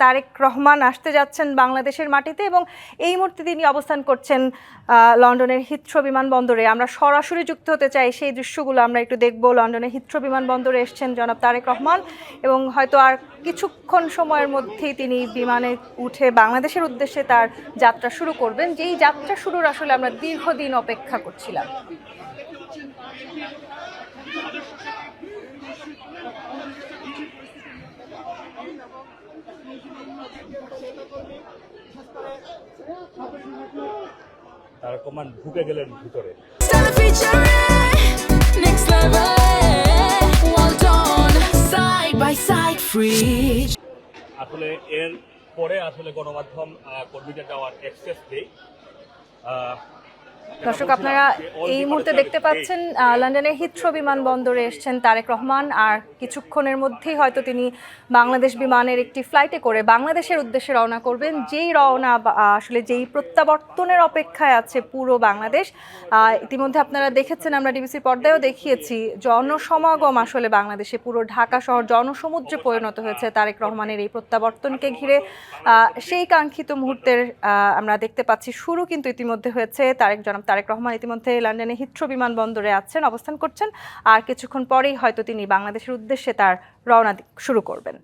তারেক রহমান আসতে যাচ্ছেন বাংলাদেশের মাটিতে এবং এই মুহূর্তে তিনি অবস্থান করছেন লন্ডনের হিথ্রো বিমানবন্দরে। আমরা সরাসরি যুক্ত হতে চাই, সেই দৃশ্যগুলো আমরা একটু দেখব। লন্ডনের হিথ্রো বিমানবন্দরে এসছেন জনাব তারেক রহমান এবং হয়তো আর কিছুক্ষণ সময়ের মধ্যেই তিনি বিমানে উঠে বাংলাদেশের উদ্দেশ্যে তার যাত্রা শুরু করবেন, যেই যাত্রা শুরুর আসলে আমরা দীর্ঘদিন অপেক্ষা করছিলাম। তারেক রহমান ঢুকে গেলেন ভিতরে। আসলে এর পরে আসলে গণমাধ্যম কর্মীদের যাওয়ার অ্যাক্সেস দেয়। দর্শক, আপনারা এই মুহূর্তে দেখতে পাচ্ছেন লন্ডনের হিথ্রো বিমানবন্দরে এসছেন তারেক রহমান, আর কিছুক্ষণের মধ্যেই হয়তো তিনি বাংলাদেশ বিমানের একটি ফ্লাইটে করে বাংলাদেশের উদ্দেশ্যে রওনা করবেন। যেই রওনা আসলে যেই প্রত্যাবর্তনের অপেক্ষায় আছে পুরো বাংলাদেশ। ইতিমধ্যে আপনারা দেখেছেন, আমরা ডিবিসির পর্দায়ও দেখিয়েছি, জনসমাগম আসলে বাংলাদেশে পুরো ঢাকা শহর জনসমুদ্রে পরিণত হয়েছে তারেক রহমানের এই প্রত্যাবর্তনকে ঘিরে। সেই কাঙ্ক্ষিত মুহূর্তের আমরা দেখতে পাচ্ছি শুরু কিন্তু ইতিমধ্যে হয়েছে। তারেক রহমান ইতিমধ্যে লন্ডনে হিথ্রো বিমানবন্দরে আছেন, অবস্থান করছেন, আর কিছুক্ষণ পরেই হয়তো তিনি বাংলাদেশের উদ্দেশ্যে তার রওনা শুরু করবেন।